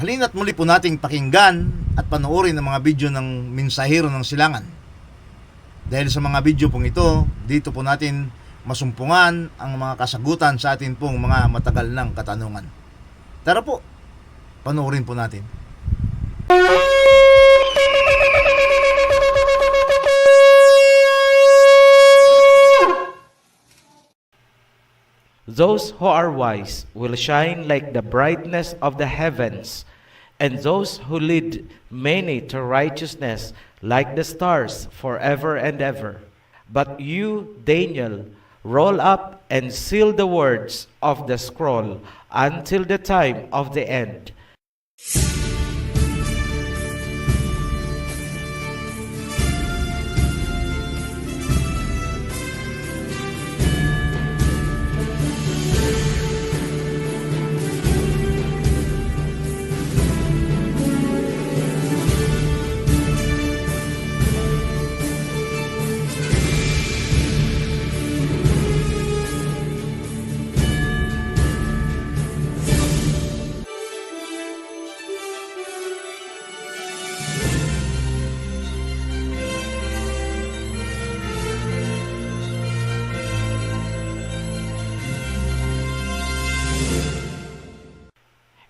Halina't muli po nating pakinggan at panoorin ang mga video ng Mensahero ng Silangan. Dahil sa mga video pong ito, dito po natin masumpungan ang mga kasagutan sa atin pong mga matagal ng katanungan. Tara po, panoorin po natin. Those who are wise will shine like the brightness of the heavens, and those who lead many to righteousness like the stars forever and ever. But you, Daniel, roll up and seal the words of the scroll until the time of the end.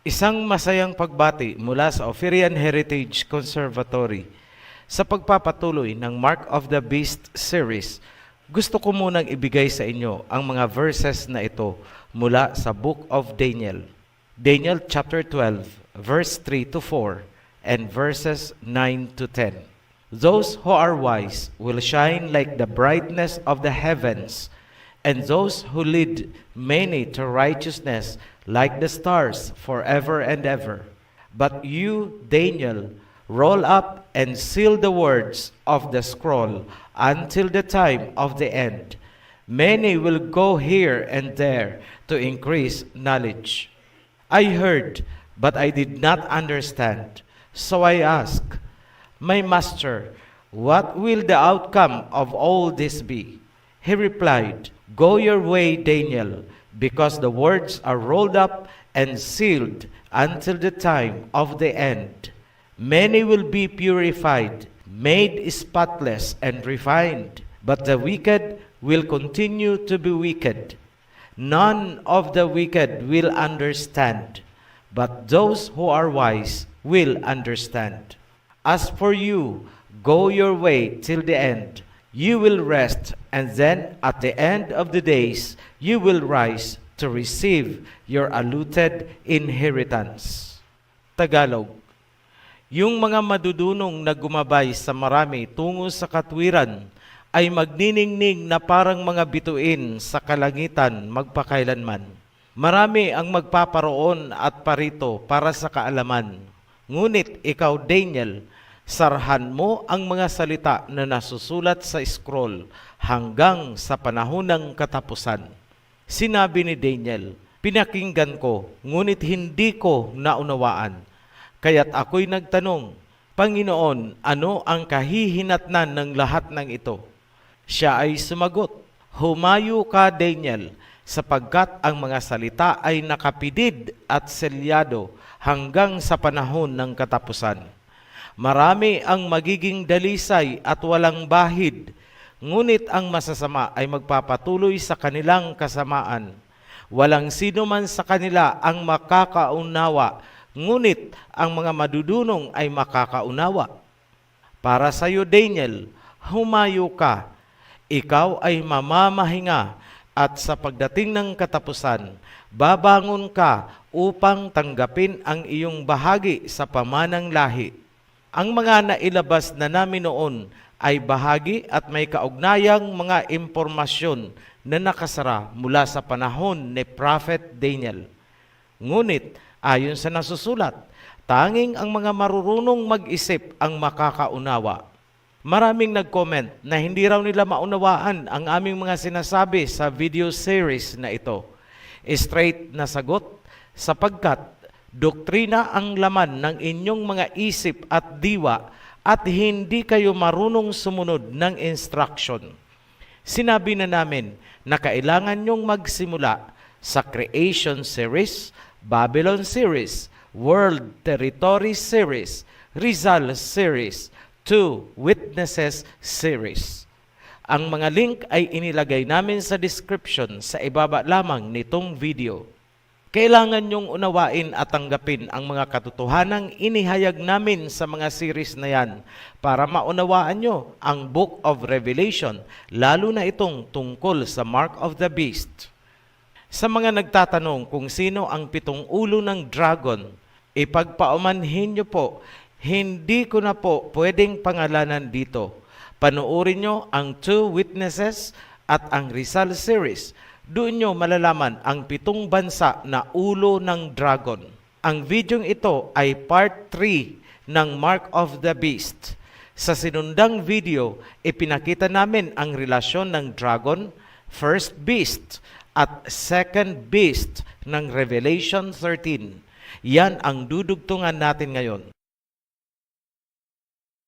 Isang masayang pagbati mula sa Ophirian Heritage Conservatory. Sa pagpapatuloy ng Mark of the Beast series, gusto ko munang ibigay sa inyo ang mga verses na ito mula sa Book of Daniel. Daniel chapter 12, verse 3 to 4, and verses 9 to 10. Those who are wise will shine like the brightness of the heavens, and those who lead many to righteousness like the stars forever and ever. But you, Daniel, roll up and seal the words of the scroll until the time of the end. Many will go here and there to increase knowledge. I heard, but I did not understand. So I asked, my master, what will the outcome of all this be? He replied, go your way, Daniel, because the words are rolled up and sealed until the time of the end. Many will be purified, made spotless and refined, but the wicked will continue to be wicked. None of the wicked will understand, but those who are wise will understand. As for you, go your way till the end. You will rest, and then at the end of the days, you will rise to receive your allotted inheritance. Tagalog. Yung mga madudunong na gumabay sa marami tungo sa katwiran ay magniningning na parang mga bituin sa kalangitan magpakailanman. Marami ang magpaparoon at parito para sa kaalaman. Ngunit ikaw, Daniel, sarhan mo ang mga salita na nasusulat sa scroll hanggang sa panahon ng katapusan. Sinabi ni Daniel, pinakinggan ko, ngunit hindi ko naunawaan. Kaya't ako'y nagtanong, Panginoon, ano ang kahihinatnan ng lahat ng ito? Siya ay sumagot, humayo ka, Daniel, sapagkat ang mga salita ay nakapidid at selyado hanggang sa panahon ng katapusan. Marami ang magiging dalisay at walang bahid, ngunit ang masasama ay magpapatuloy sa kanilang kasamaan. Walang sino man sa kanila ang makakaunawa, ngunit ang mga madudunong ay makakaunawa. Para sa iyo, Daniel, humayo ka. Ikaw ay mamamahinga at sa pagdating ng katapusan, babangon ka upang tanggapin ang iyong bahagi sa pamanang lahi. Ang mga nailabas na namin noon ay bahagi at may kaugnayang mga impormasyon na nakasara mula sa panahon ni Prophet Daniel. Ngunit ayon sa nasusulat, tanging ang mga marurunong mag-isip ang makakaunawa. Maraming nag-comment na hindi raw nila maunawaan ang aming mga sinasabi sa video series na ito. Straight na sagot, sapagkat doktrina ang laman ng inyong mga isip at diwa at hindi kayo marunong sumunod ng instruction. Sinabi na namin na kailangan nyong magsimula sa Creation series, Babylon series, World Territory Series, Rizal Series, 2 Witnesses Series. Ang mga link ay inilagay namin sa description sa ibaba lamang nitong video. Kailangan niyong unawain at tanggapin ang mga katotohanang inihayag namin sa mga series na yan para maunawaan niyo ang Book of Revelation, lalo na itong tungkol sa Mark of the Beast. Sa mga nagtatanong kung sino ang 7 ulo ng dragon, ipagpaumanhin niyo po, hindi ko na po pwedeng pangalanan dito. Panuorin niyo ang 2 Witnesses at ang Rizal Series. Doon nyo malalaman ang 7 bansa na ulo ng dragon. Ang videong ito ay part 3 ng Mark of the Beast. Sa sinundang video, ipinakita namin ang relasyon ng dragon, first beast, at second beast ng Revelation 13. Yan ang dudugtungan natin ngayon.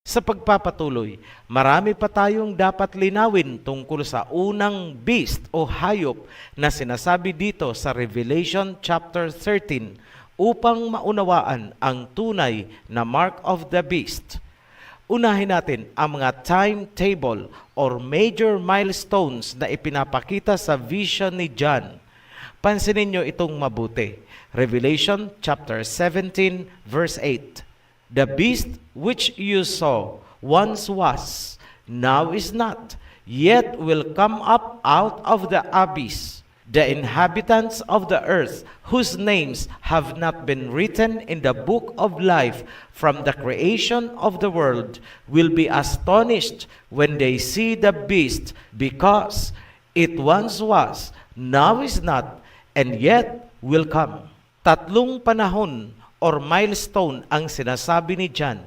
Sa pagpapatuloy, marami pa tayong dapat linawin tungkol sa unang beast o hayop na sinasabi dito sa Revelation chapter 13 upang maunawaan ang tunay na Mark of the Beast. Unahin natin ang mga timetable or major milestones na ipinapakita sa vision ni John. Pansinin nyo itong mabuti. Revelation chapter 17 verse 8. The beast which you saw once was, now is not, yet will come up out of the abyss. The inhabitants of the earth, whose names have not been written in the book of life from the creation of the world, will be astonished when they see the beast, because it once was, now is not, and yet will come. 3 panahon or milestone ang sinasabi ni John.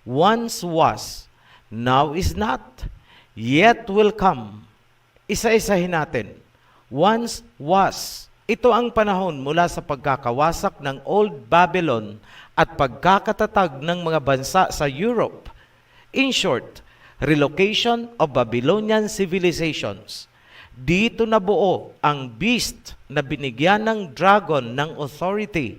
Once was, now is not, yet will come. Isa-isahin natin. Once was. Ito ang panahon mula sa pagkakawasak ng Old Babylon at pagkakatatag ng mga bansa sa Europe. In short, relocation of Babylonian civilizations. Dito nabuo ang beast na binigyan ng dragon ng authority.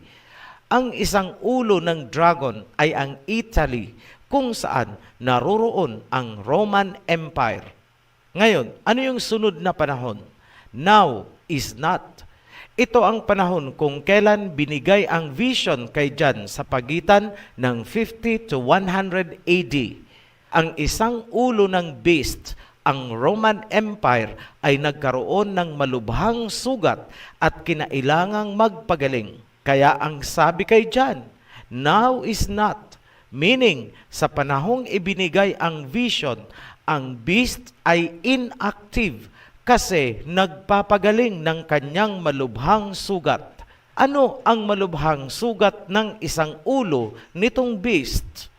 Ang isang ulo ng dragon ay ang Italy, kung saan naroroon ang Roman Empire. Ngayon, ano yung sunod na panahon? Now is not. Ito ang panahon kung kailan binigay ang vision kay John sa pagitan ng 50 to 100 AD. Ang isang ulo ng beast, ang Roman Empire, ay nagkaroon ng malubhang sugat at kinailangang magpagaling. Kaya ang sabi kay John, now is not, meaning sa panahong ibinigay ang vision, ang beast ay inactive kasi nagpapagaling ng kanyang malubhang sugat. Ano ang malubhang sugat ng isang ulo nitong beast?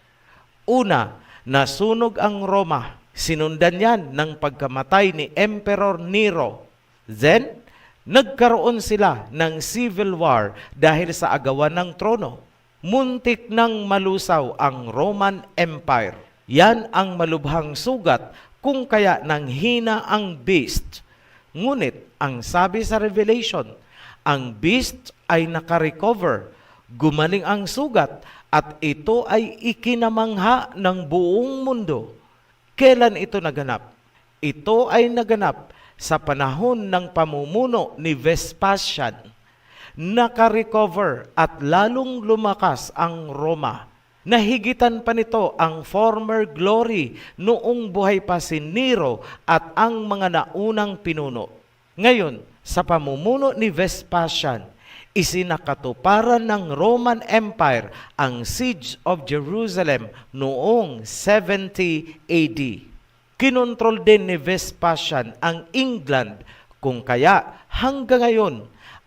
Una, nasunog ang Roma. Sinundan yan ng pagkamatay ni Emperor Nero. Then, nagkaroon sila ng civil war dahil sa agawan ng trono. Muntik nang malusaw ang Roman Empire. Yan ang malubhang sugat kung kaya nanghina ang beast. Ngunit, ang sabi sa Revelation, ang beast ay nakarecover, gumaling ang sugat, at ito ay ikinamangha ng buong mundo. Kailan ito naganap? Ito ay naganap sa panahon ng pamumuno ni Vespasian. Nakarecover at lalong lumakas ang Roma. Nahigitan pa nito ang former glory noong buhay pa si Nero at ang mga naunang pinuno. Ngayon, sa pamumuno ni Vespasian, isinakatuparan ng Roman Empire ang Siege of Jerusalem noong 70 AD. Kinontrol din ni Vespasian ang England, kung kaya hanggang ngayon,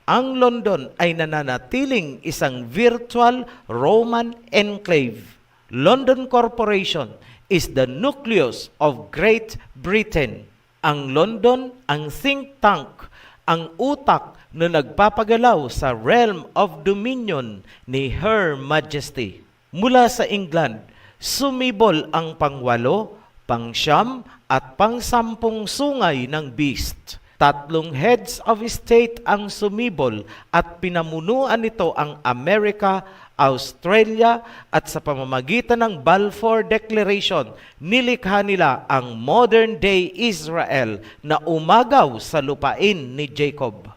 ang London ay nananatiling isang virtual Roman enclave. London Corporation is the nucleus of Great Britain. Ang London, ang think tank, ang utak na nagpapagalaw sa realm of dominion ni Her Majesty. Mula sa England, sumibol ang pang-8, pang-9 at pang-10 sungay ng beast. Tatlong heads of state ang sumibol at pinamunuan nito ang Amerika, Australia at sa pamamagitan ng Balfour Declaration, nilikha nila ang modern-day Israel na umagaw sa lupain ni Jacob.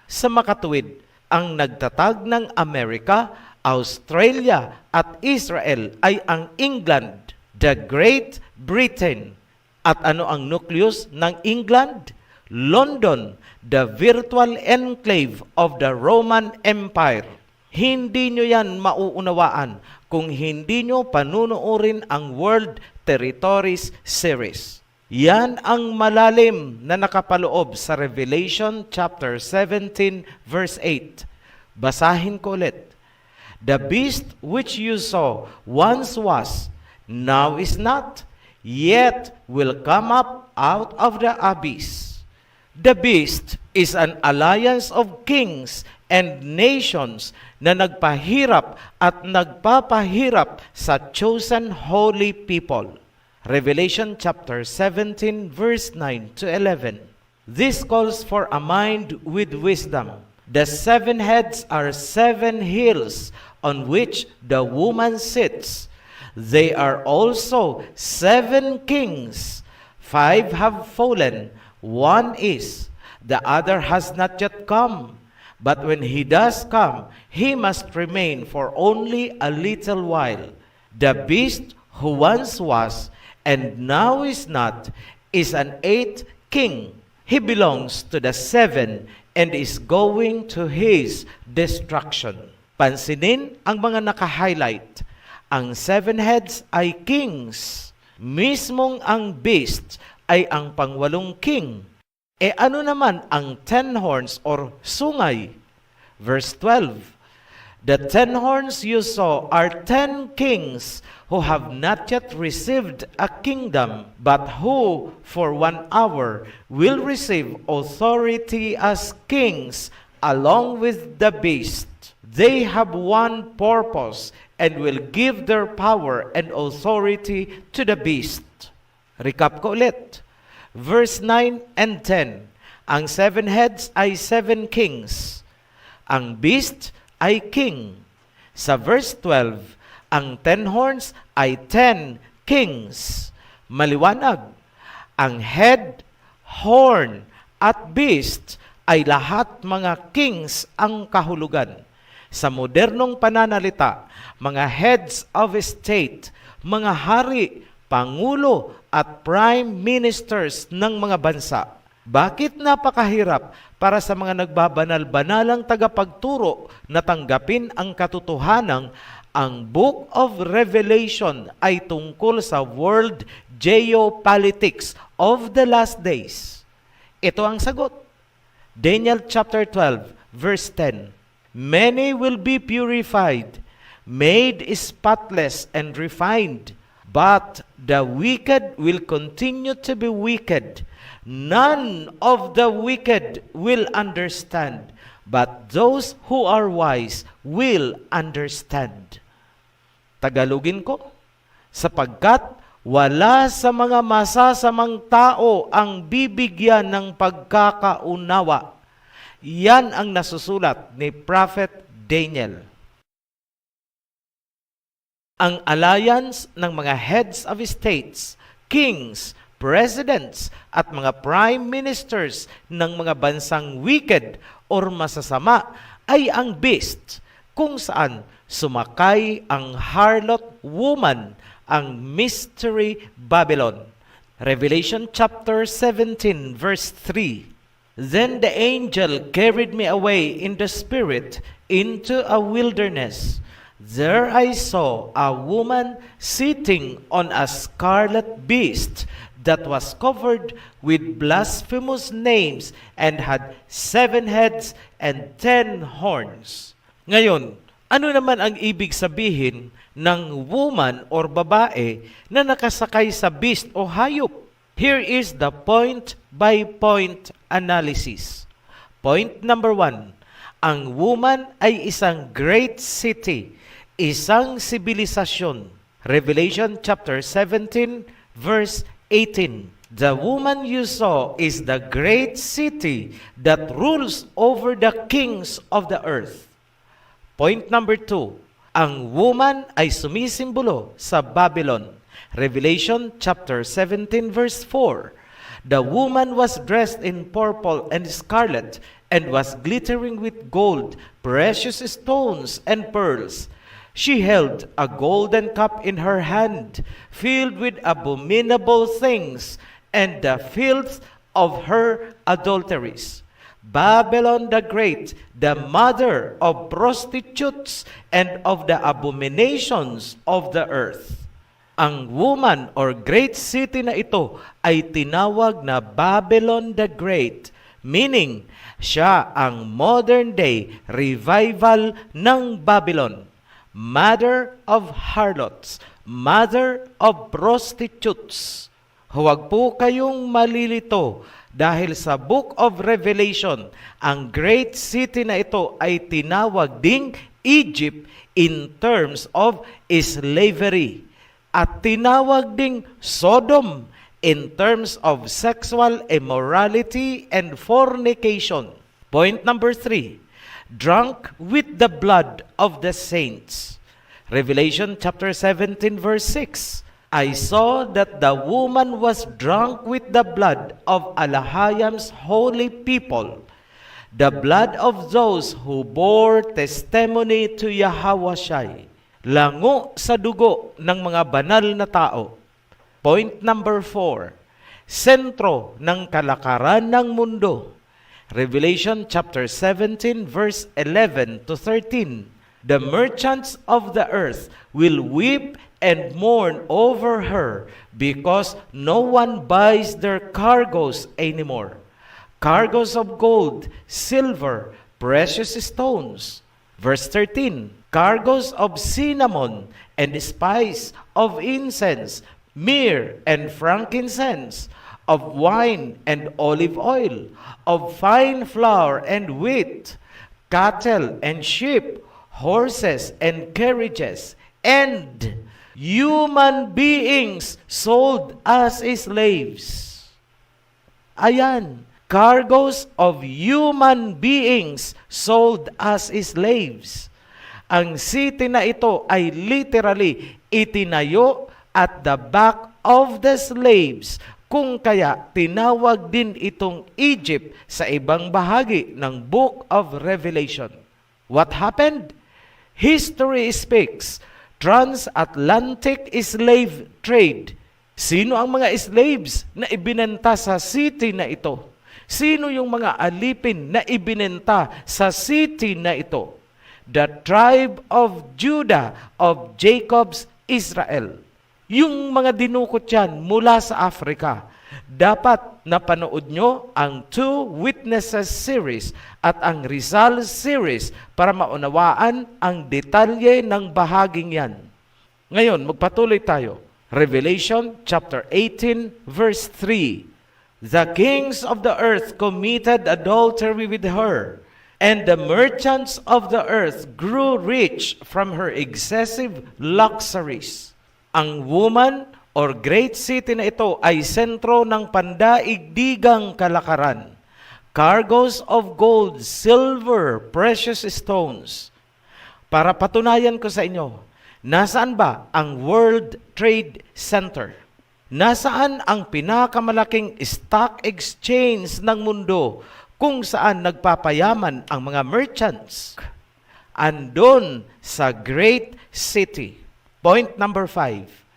Sa makatuwid, ang nagtatag ng Amerika, Australia at Israel ay ang England, the Great Britain. At ano ang nucleus ng England? London, the virtual enclave of the Roman Empire. Hindi nyo yan mauunawaan kung hindi nyo panunuorin ang World Territories Series. Yan ang malalim na nakapaloob sa Revelation chapter 17 verse 8. Basahin ko ulit. The beast which you saw once was, now is not, yet will come up out of the abyss. The beast is an alliance of kings and nations na nagpahirap at nagpapahirap sa chosen holy people. Revelation chapter 17 verse 9 to 11. This calls for a mind with wisdom. The 7 heads are 7 hills on which the woman sits. They are also 7 kings. 5 have fallen. 1 is, the other has not yet come. But when he does come, he must remain for only a little while. The beast who once was and now is not is an 8th king. He belongs to the 7 and is going to his destruction. Pansinin ang mga naka-highlight. Ang 7 heads ay kings. Mismong ang beast ay ang pangwalong king. E ano naman ang 10 horns or sungay? Verse 12, the 10 horns you saw are 10 kings who have not yet received a kingdom, but who for 1 hour will receive authority as kings along with the beast. They have one purpose and will give their power and authority to the beast. Recap ko ulit. Verse 9 and 10. Ang 7 heads ay 7 kings. Ang beast ay king. Sa verse 12, ang 10 horns ay 10 kings. Maliwanag. Ang head, horn, at beast ay lahat mga kings ang kahulugan. Sa modernong pananalita, mga heads of state, mga hari, pangulo at prime ministers ng mga bansa. Bakit napakahirap para sa mga nagbabanal-banalang tagapagturo na tanggapin ang katotohanang ang Book of Revelation ay tungkol sa world geopolitics of the last days? Ito ang sagot. Daniel chapter 12 verse 10. Many will be purified, made spotless and refined. But the wicked will continue to be wicked. None of the wicked will understand, but those who are wise will understand. Tagalogin ko, sapagkat wala sa mga masasamang tao ang bibigyan ng pagkakaunawa. Yan ang nasusulat ni Prophet Daniel. Ang alliance ng mga heads of states, kings, presidents, at mga prime ministers ng mga bansang wicked or masasama ay ang beast, kung saan sumakay ang harlot woman, ang mystery Babylon. Revelation chapter 17 verse 3. Then the angel carried me away in the spirit into a wilderness. There I saw a woman sitting on a scarlet beast that was covered with blasphemous names and had 7 heads and 10 horns. Ngayon, ano naman ang ibig sabihin ng woman or babae na nakasakay sa beast o hayop? Here is the point-by-point analysis. Point number 1, ang woman ay isang great city, isang sibilisasyon. Revelation chapter 17 verse 18. The woman you saw is the great city that rules over the kings of the earth. Point number 2, ang woman ay sumisimbolo sa Babylon. Revelation chapter 17 verse 4. The woman was dressed in purple and scarlet and was glittering with gold, precious stones, and pearls. She held a golden cup in her hand, filled with abominable things and the filth of her adulteries. Babylon the Great, the mother of prostitutes and of the abominations of the earth. Ang woman or great city na ito ay tinawag na Babylon the Great, meaning siya ang modern day revival ng Babylon. Mother of harlots, mother of prostitutes. Huwag po kayong malilito dahil sa Book of Revelation, ang great city na ito ay tinawag ding Egypt in terms of slavery at tinawag ding Sodom in terms of sexual immorality and fornication. Point number 3, drunk with the blood of the saints. Revelation chapter 17 verse 6. I saw that the woman was drunk with the blood of Alahaym's holy people, the blood of those who bore testimony to Yahawashai. Lango sa dugo ng mga banal na tao. Point number 4, sentro ng kalakaran ng mundo. Revelation chapter 17 verse 11 to 13. The merchants of the earth will weep and mourn over her because no one buys their cargoes anymore. Cargoes of gold, silver, precious stones. Verse 13, cargoes of cinnamon and spice, of incense, myrrh and frankincense, of wine and olive oil, of fine flour and wheat, cattle and sheep, horses and carriages, and human beings sold as slaves. Ayan, cargoes of human beings sold as slaves. Ang city na ito ay literally itinayo at the back of the slaves, kung kaya tinawag din itong Egypt sa ibang bahagi ng Book of Revelation. What happened? History speaks. Transatlantic slave trade. Sino ang mga slaves na ibinenta sa city na ito? Sino yung mga alipin na ibinenta sa city na ito? The tribe of Judah of Jacob's Israel. Yung mga dinukot yan mula sa Africa. Dapat napanood nyo ang Two Witnesses series at ang Rizal series para maunawaan ang detalye ng bahaging yan. Ngayon, magpatuloy tayo. Revelation chapter 18 verse 3. The kings of the earth committed adultery with her, and the merchants of the earth grew rich from her excessive luxuries. Ang woman or great city na ito ay sentro ng pandaigdigang kalakaran. Cargoes of gold, silver, precious stones. Para patunayan ko sa inyo, nasaan ba ang World Trade Center? Nasaan ang pinakamalaking stock exchange ng mundo kung saan nagpapayaman ang mga merchants? Andun sa great city. Point number 5.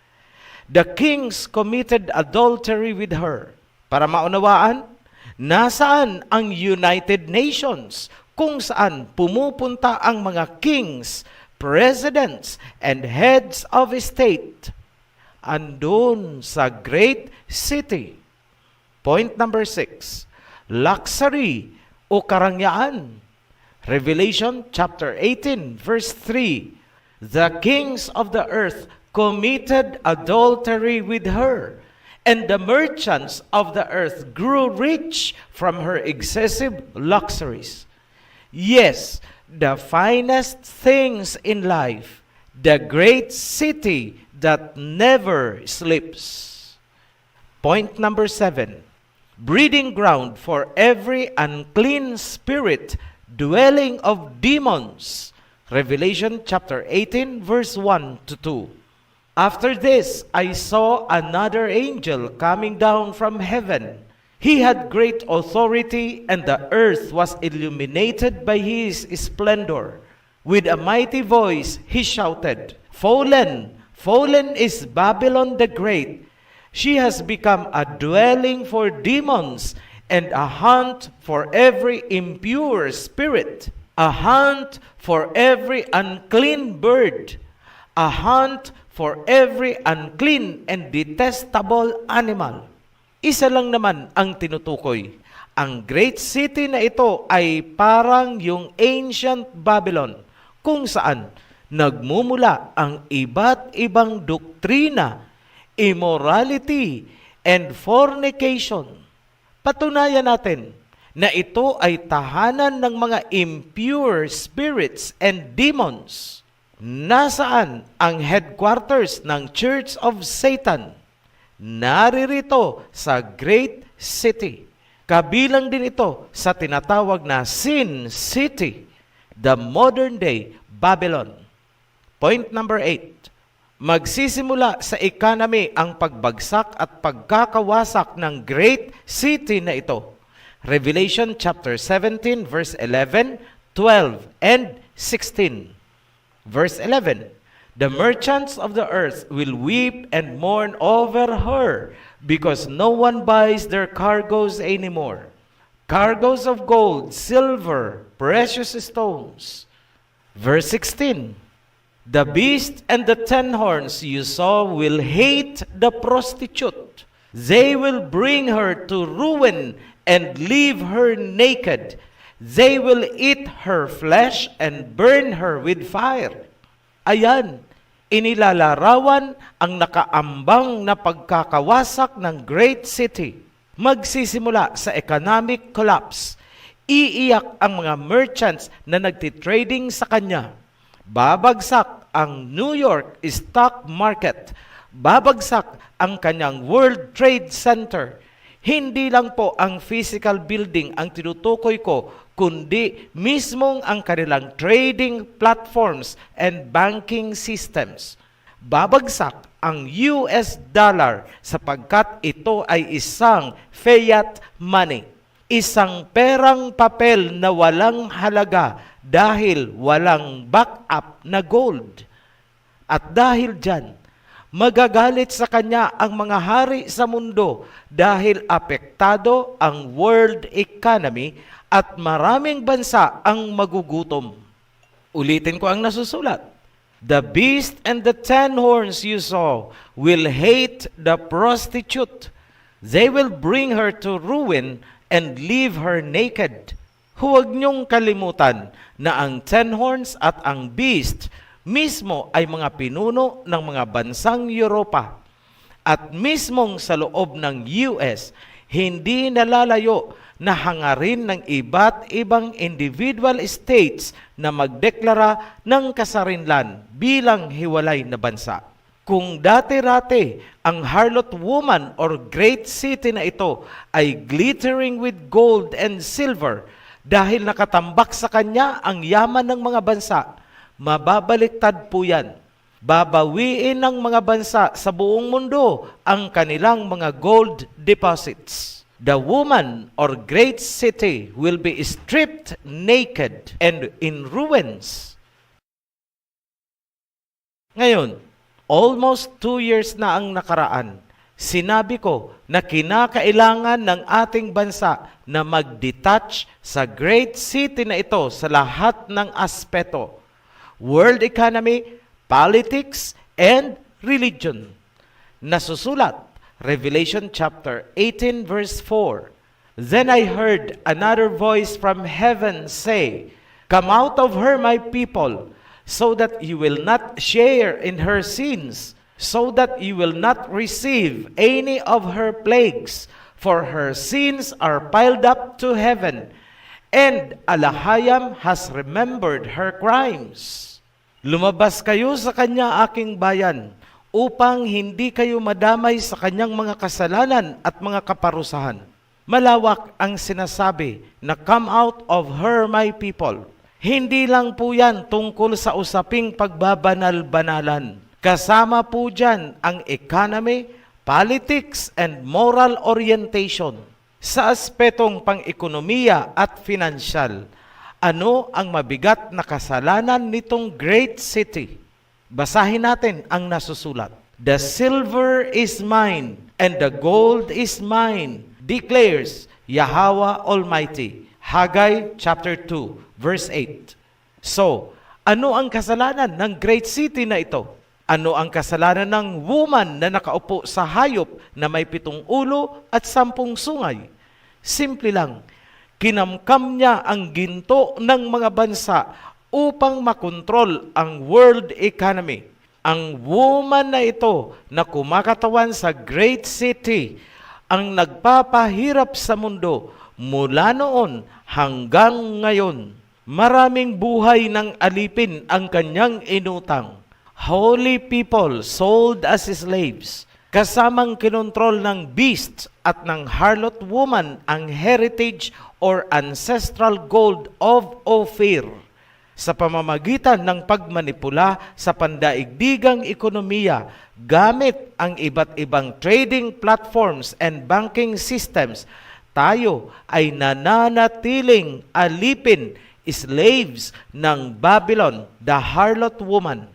The kings committed adultery with her. Para maunawaan, nasaan ang United Nations kung saan pumupunta ang mga kings, presidents, and heads of state? Andun sa great city. Point number 6. Luxury o karangyaan. Revelation chapter 18 verse 3. The kings of the earth committed adultery with her, and the merchants of the earth grew rich from her excessive luxuries. Yes, the finest things in life, the great city that never sleeps. Point number 7, breeding ground for every unclean spirit, dwelling of demons. Revelation chapter 18, verse 1 to 2. After this, I saw another angel coming down from heaven. He had great authority, and the earth was illuminated by his splendor. With a mighty voice, he shouted, "Fallen, fallen is Babylon the Great. She has become a dwelling for demons and a haunt for every impure spirit, a haunt for every unclean bird, a haunt for every unclean and detestable animal." Isa lang naman ang tinutukoy. Ang great city na ito ay parang yung ancient Babylon, kung saan nagmumula ang iba't ibang doktrina, immorality, and fornication. Patunayan natin na ito ay tahanan ng mga impure spirits and demons. Nasaan ang headquarters ng Church of Satan? Naririto sa Great City. Kabilang din ito sa tinatawag na Sin City, the modern day Babylon. Point number 8. Magsisimula sa economy ang pagbagsak at pagkakawasak ng Great City na ito. Revelation chapter 17 verse 11, 12, and 16. Verse 11. The merchants of the earth will weep and mourn over her, because no one buys their cargoes anymore. Cargoes of gold, silver, precious stones. Verse 16. The beast and the 10 horns you saw will hate the prostitute. They will bring her to ruin and leave her naked. They will eat her flesh and burn her with fire. Ayan, inilalarawan ang nakaambang na pagkakawasak ng great city. Magsisimula sa economic collapse. Iiyak ang mga merchants na nagtitrading sa kanya. Babagsak ang New York stock market. Babagsak ang kanyang World Trade Center. Hindi lang po ang physical building ang tinutukoy ko, kundi mismong ang kanilang trading platforms and banking systems. Babagsak ang US dollar sapagkat ito ay isang fiat money, isang perang papel na walang halaga dahil walang backup na gold. At dahil dyan, magagalit sa kanya ang mga hari sa mundo dahil apektado ang world economy at maraming bansa ang magugutom. Ulitin ko ang nasusulat. The beast and the 10 horns you saw will hate the prostitute. They will bring her to ruin and leave her naked. Huwag niyong kalimutan na ang 10 horns at ang beast mismo ay mga pinuno ng mga bansang Europa. At mismong sa loob ng US, hindi nalalayo na hangarin ng iba't ibang individual states na magdeklara ng kasarinlan bilang hiwalay na bansa. Kung dati-rati ang harlot woman or great city na ito ay glittering with gold and silver dahil nakatambak sa kanya ang yaman ng mga bansa, mababaliktad po yan. Babawiin ng mga bansa sa buong mundo ang kanilang mga gold deposits. The woman or great city will be stripped naked and in ruins. Ngayon, almost 2 years na ang nakaraan. Sinabi ko na kinakailangan ng ating bansa na mag-detach sa great city na ito sa lahat ng aspeto. World economy, politics, and religion. Nasusulat, Revelation chapter 18 verse 4. Then I heard another voice from heaven say, "Come out of her, my people, so that you will not share in her sins, so that you will not receive any of her plagues, for her sins are piled up to heaven, and Alahayam has remembered her crimes." Lumabas kayo sa kanya, aking bayan, upang hindi kayo madamay sa kanyang mga kasalanan at mga kaparusahan. Malawak ang sinasabi na come out of her my people. Hindi lang po yan tungkol sa usaping pagbabanal-banalan. Kasama po dyan ang economy, politics, and moral orientation. Sa aspetong pang-ekonomiya at finansyal, ano ang mabigat na kasalanan nitong great city? Basahin natin ang nasusulat. The silver is mine and the gold is mine, declares Yahweh Almighty. Haggai chapter 2, verse 8. So, ano ang kasalanan ng great city na ito? Ano ang kasalanan ng woman na nakaupo sa hayop na may 7 ulo at 10 sungay? Simple lang, kinamkam niya ang ginto ng mga bansa upang makontrol ang world economy. Ang woman na ito na kumakatawan sa great city ang nagpapahirap sa mundo mula noon hanggang ngayon. Maraming buhay ng alipin ang kanyang inutang. Holy people sold as slaves, kasamang kinontrol ng beast at ng harlot woman ang heritage or ancestral gold of Ophir sa pamamagitan ng pagmanipula sa pandaigdigang ekonomiya gamit ang iba't ibang trading platforms and banking systems. Tayo ay nananatiling alipin, slaves ng Babylon, the harlot woman.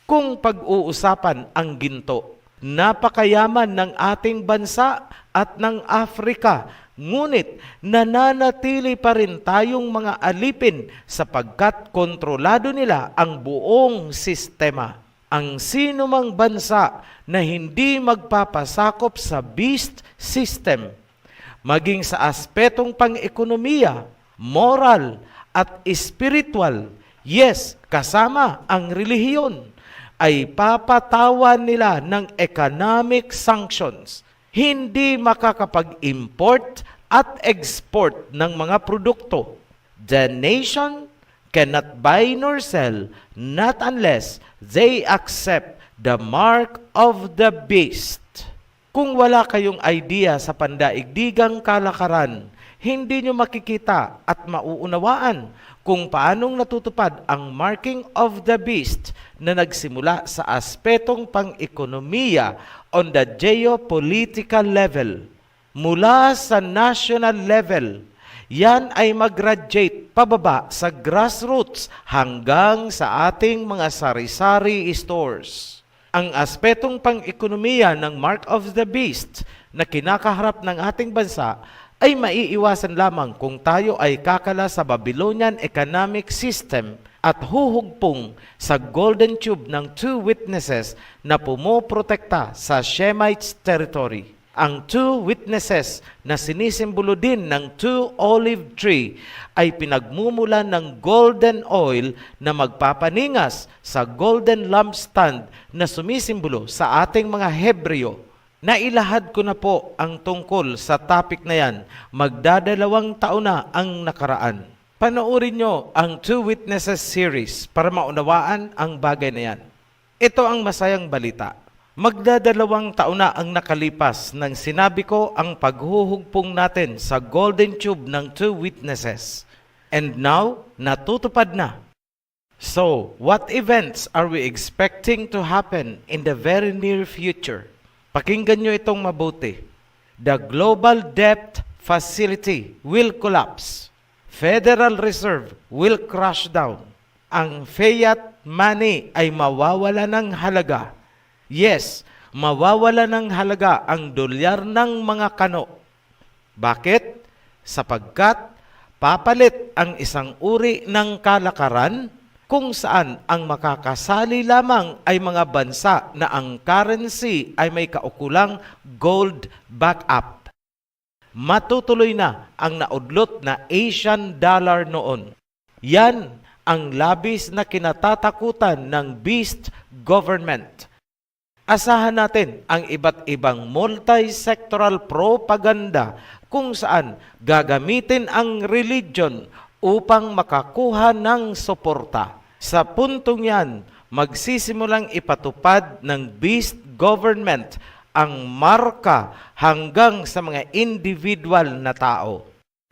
Kung pag-uusapan ang ginto, napakayaman ng ating bansa at ng Afrika, ngunit nananatili pa rin tayong mga alipin sapagkat kontrolado nila ang buong sistema. Ang sinumang bansa na hindi magpapasakop sa beast system, maging sa aspetong pang-ekonomiya, moral at spiritual, yes, kasama ang relihiyon, ay papatawan nila ng economic sanctions. Hindi makakapag-import at export ng mga produkto. The nation cannot buy nor sell not unless they accept the mark of the beast. Kung wala kayong idea sa pandaigdigang kalakaran, hindi nyo makikita at mauunawaan kung paanong natutupad ang marking of the beast na nagsimula sa aspetong pang-ekonomiya on the geopolitical level. Mula sa national level, yan ay mag-graduate pababa sa grassroots hanggang sa ating mga sari-sari stores. Ang aspetong pang-ekonomiya ng Mark of the Beast na kinakaharap ng ating bansa ay maiiwasan lamang kung tayo ay kakala sa Babylonian economic system at huhugpong sa golden tube ng 2 witnesses na pumoprotekta sa Shemites territory. Ang 2 witnesses na sinisimbolo din ng 2 olive tree ay pinagmumula ng golden oil na magpapaningas sa golden lampstand na sumisimbolo sa ating mga Hebreo. Nailahad ko na po ang tungkol sa topic na yan. Magdadalawang taon na ang nakaraan. Panoorin nyo ang 2 Witnesses series para maunawaan ang bagay na yan. Ito ang masayang balita. Magdadalawang taon na ang nakalipas nang sinabi ko ang paghuhugpong natin sa golden tube ng 2 witnesses. And now, natutupad na. So, what events are we expecting to happen in the very near future? Pakinggan nyo itong mabuti. The global debt facility will collapse. Federal Reserve will crash down. Ang fiat money ay mawawala ng halaga. Yes, mawawala ng halaga ang dolyar ng mga kano. Bakit? Sapagkat papalit ang isang uri ng kalakaran kung saan ang makakasali lamang ay mga bansa na ang currency ay may kaukulang gold backup. Matutuloy na ang naudlot na Asian dollar noon. Yan ang labis na kinatatakutan ng beast government. Asahan natin ang iba't ibang multi-sectoral propaganda kung saan gagamitin ang religion upang makakuha ng suporta. Sa puntong yan, magsisimulang ipatupad ng beast government ang marka hanggang sa mga individual na tao.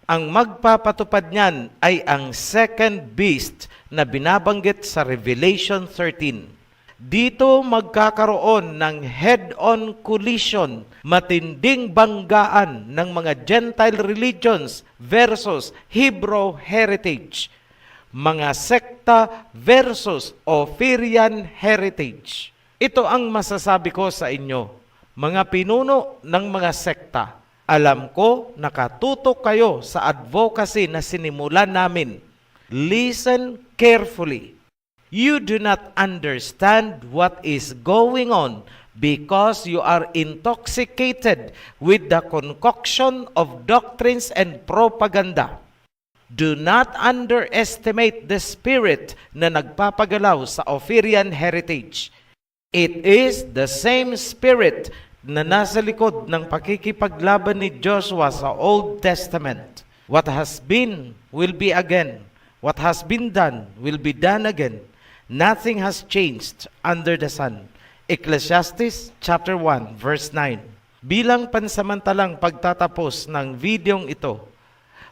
Ang magpapatupad niyan ay ang second beast na binabanggit sa Revelation 13. Dito magkakaroon ng head-on collision, matinding banggaan ng mga Gentile religions versus Hebrew heritage, mga sekta versus Ophirian heritage. Ito ang masasabi ko sa inyo, mga pinuno ng mga sekta. Alam ko nakatutok kayo sa advocacy na sinimulan namin. Listen carefully. You do not understand what is going on because you are intoxicated with the concoction of doctrines and propaganda. Do not underestimate the spirit na nagpapagalaw sa Ophirian heritage. It is the same spirit na nasa likod ng pakikipaglaban ni Joshua sa Old Testament. What has been will be again. What has been done will be done again. Nothing has changed under the sun. Ecclesiastes chapter 1 verse 9. Bilang pansamantalang pagtatapos ng videong ito,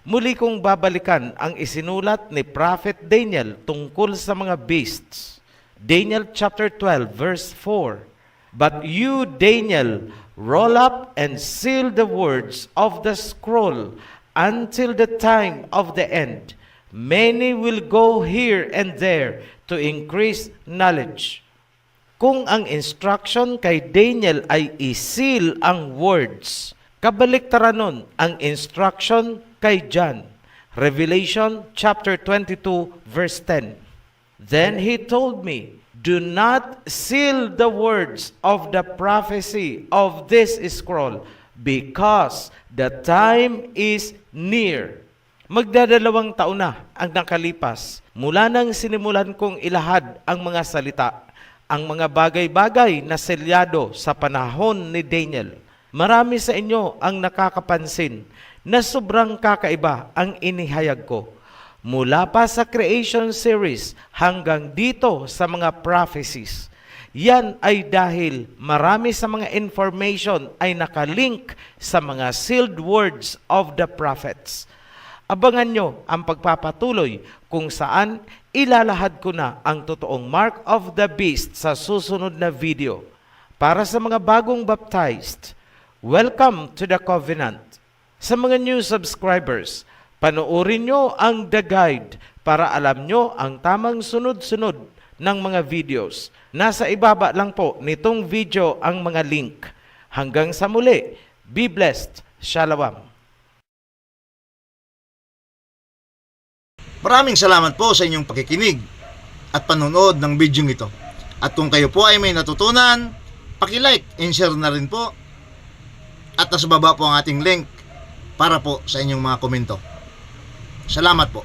muli kong babalikan ang isinulat ni Prophet Daniel tungkol sa mga beasts. Daniel chapter 12 verse 4. But you, Daniel, roll up and seal the words of the scroll until the time of the end. Many will go here and there to increase knowledge. Kung ang instruction kay Daniel ay i-seal ang words, kabaliktaran nun ang instruction kay John. Revelation chapter 22 verse 10. Then he told me, do not seal the words of the prophecy of this scroll, because the time is near. Magdadalawang taon na ang nakalipas mula nang sinimulan kong ilahad ang mga salita, ang mga bagay-bagay na selyado sa panahon ni Daniel. Marami sa inyo ang nakakapansin na sobrang kakaiba ang inihayag ko. Mula pa sa creation series hanggang dito sa mga prophecies. Yan ay dahil marami sa mga information ay nakalink sa mga sealed words of the prophets. Abangan nyo ang pagpapatuloy kung saan ilalahad ko na ang totoong mark of the beast sa susunod na video. Para sa mga bagong baptized, welcome to the covenant. Sa mga new subscribers, panoorin nyo ang The Guide para alam nyo ang tamang sunod-sunod ng mga videos. Nasa ibaba lang po nitong video ang mga link. Hanggang sa muli, be blessed. Shalom. Maraming salamat po sa inyong pakikinig at panonood ng video ito. At kung kayo po ay may natutunan, paki-like and share na rin po. At nasa baba po ang ating link para po sa inyong mga komento. Salamat po.